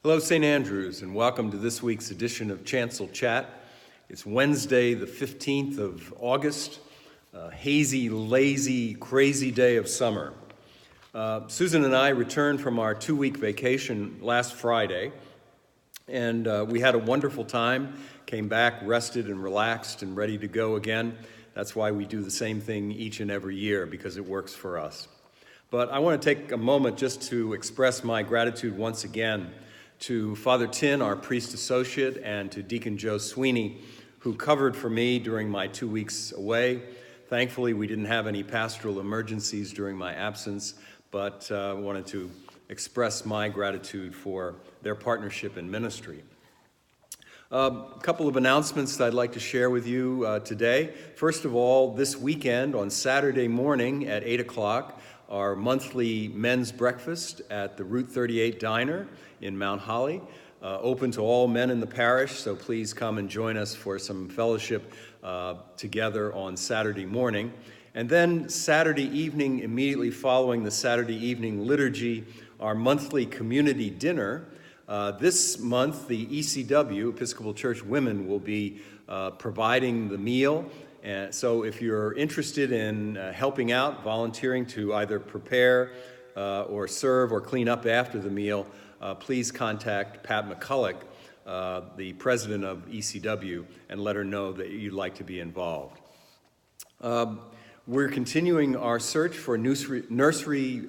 Hello, St. Andrews, and welcome to this week's edition of Chancel Chat. It's Wednesday, the 15th of August, a hazy, lazy, crazy day of summer. Susan and I returned from our 2-week vacation last Friday, and we had a wonderful time, came back rested and relaxed and ready to go again. That's why we do the same thing each and every year, because it works for us. But I want to take a moment just to express my gratitude once again to Father Tin, our priest associate, and to Deacon Joe Sweeney, who covered for me during my 2 weeks away. Thankfully, we didn't have any pastoral emergencies during my absence, but wanted to express my gratitude for their partnership in ministry. A couple of announcements that I'd like to share with you today. First of all, this weekend on Saturday morning at 8 o'clock, our monthly men's breakfast at the Route 38 Diner in Mount Holly, open to all men in the parish, so please come and join us for some fellowship together on Saturday morning. And then Saturday evening, immediately following the Saturday evening liturgy, our monthly community dinner. This month, the ECW, Episcopal Church Women, will be providing the meal. And so if you're interested in helping out, volunteering to either prepare or serve or clean up after the meal, please contact Pat McCulloch, the president of ECW, and let her know that you'd like to be involved. We're continuing our search for nursery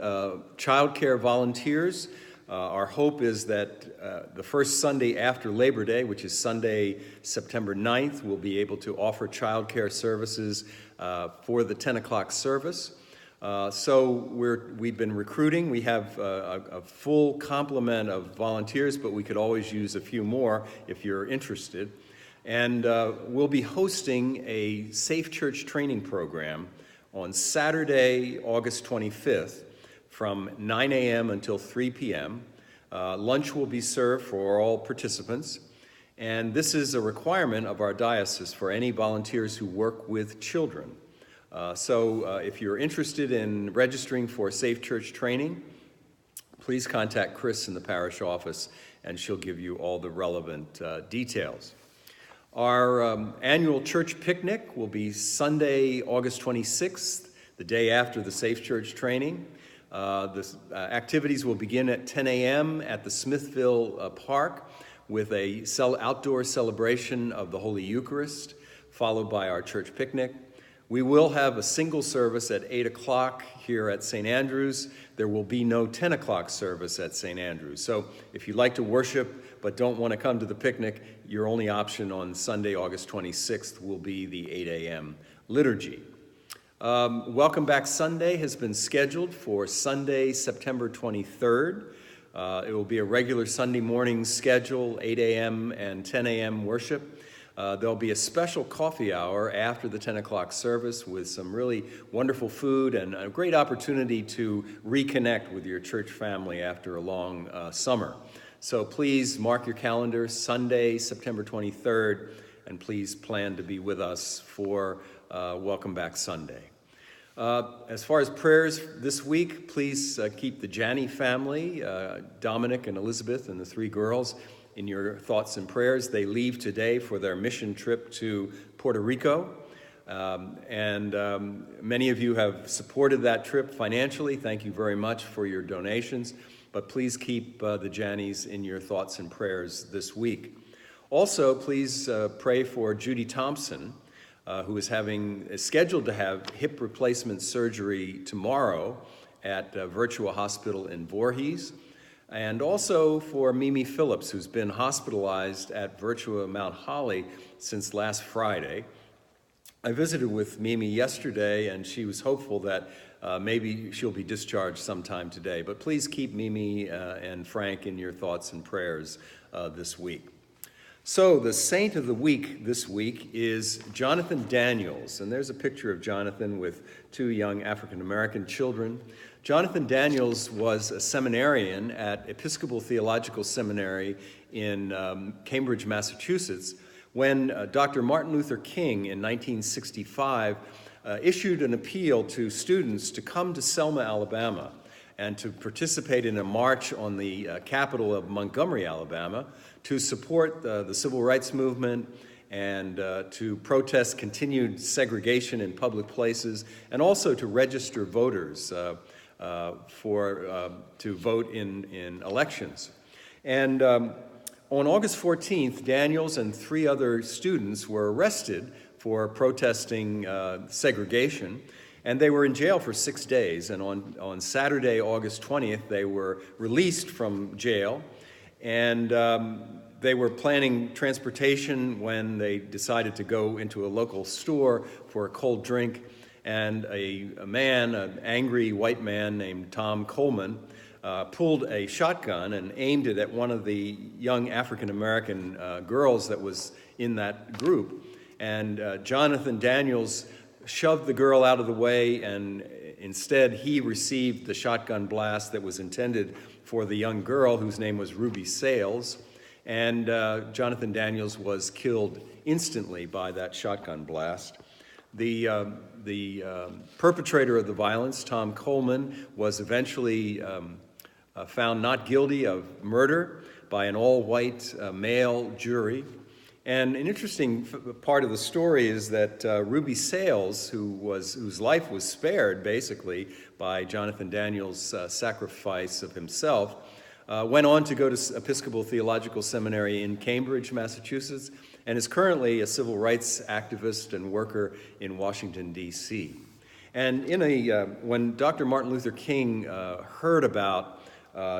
childcare volunteers. Our hope is that the first Sunday after Labor Day, which is Sunday, September 9th, we'll be able to offer childcare services for the 10 o'clock service. So we've been recruiting. We have a full complement of volunteers, but we could always use a few more if you're interested. And we'll be hosting a Safe Church training program on Saturday, August 25th, from 9 a.m. until 3 p.m. Lunch will be served for all participants. And this is a requirement of our diocese for any volunteers who work with children. So if you're interested in registering for Safe Church training, please contact Chris in the parish office and she'll give you all the relevant details. Our annual church picnic will be Sunday, August 26th, the day after the Safe Church training. The activities will begin at 10 a.m. at the Smithville Park with a outdoor celebration of the Holy Eucharist, followed by our church picnic. We will have a single service at 8 o'clock here at St. Andrews. There will be no 10 o'clock service at St. Andrews. So if you'd like to worship but don't want to come to the picnic, your only option on Sunday, August 26th, will be the 8 a.m. liturgy. Welcome Back Sunday has been scheduled for Sunday, September 23rd. It will be a regular Sunday morning schedule, 8 a.m. and 10 a.m. worship. There'll be a special coffee hour after the 10 o'clock service with some really wonderful food and a great opportunity to reconnect with your church family after a long summer. So please mark your calendar, Sunday, September 23rd, and please plan to be with us for Welcome Back Sunday. As far as prayers this week, please keep the Janney family, Dominic and Elizabeth and the 3 girls, in your thoughts and prayers. They leave today for their mission trip to Puerto Rico. Many of you have supported that trip financially. Thank you very much for your donations. But please keep the Janneys in your thoughts and prayers this week. Also, please pray for Judy Thompson, who is scheduled to have hip replacement surgery tomorrow at Virtua Hospital in Voorhees. And also for Mimi Phillips, who's been hospitalized at Virtua Mount Holly since last Friday. I visited with Mimi yesterday, and she was hopeful that maybe she'll be discharged sometime today. But please keep Mimi and Frank in your thoughts and prayers this week. So the saint of the week this week is Jonathan Daniels. And there's a picture of Jonathan with 2 young African-American children. Jonathan Daniels was a seminarian at Episcopal Theological Seminary in Cambridge, Massachusetts, when Dr. Martin Luther King in 1965 issued an appeal to students to come to Selma, Alabama and to participate in a march on the capital of Montgomery, Alabama, to support the civil rights movement and to protest continued segregation in public places, and also to register voters to vote in elections. And on August 14th, Daniels and 3 other students were arrested for protesting segregation, and they were in jail for 6 days. And on Saturday, August 20th, they were released from jail, and they were planning transportation when they decided to go into a local store for a cold drink, and a man, an angry white man named Tom Coleman, pulled a shotgun and aimed it at one of the young African-American girls that was in that group. And Jonathan Daniels shoved the girl out of the way, and instead he received the shotgun blast that was intended for the young girl, whose name was Ruby Sales. And Jonathan Daniels was killed instantly by that shotgun blast. The perpetrator of the violence, Tom Coleman, was eventually found not guilty of murder by an all-white male jury. And an interesting part of the story is that Ruby Sales, whose life was spared basically by Jonathan Daniels' sacrifice of himself, went on to go to Episcopal Theological Seminary in Cambridge, Massachusetts, and is currently a civil rights activist and worker in Washington, D.C. And when Dr. Martin Luther King heard about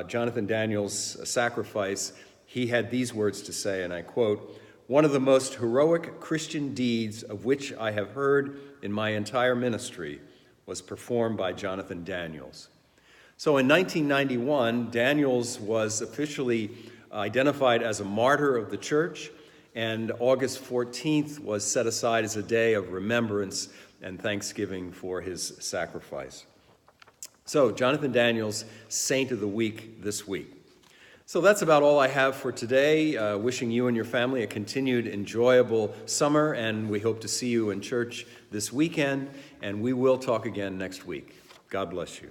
Jonathan Daniels' sacrifice, he had these words to say, and I quote, "One of the most heroic Christian deeds of which I have heard in my entire ministry was performed by Jonathan Daniels." So in 1991, Daniels was officially identified as a martyr of the church, and August 14th was set aside as a day of remembrance and thanksgiving for his sacrifice. So Jonathan Daniels, Saint of the Week this week. So that's about all I have for today. Wishing you and your family a continued enjoyable summer, and we hope to see you in church this weekend, and we will talk again next week. God bless you.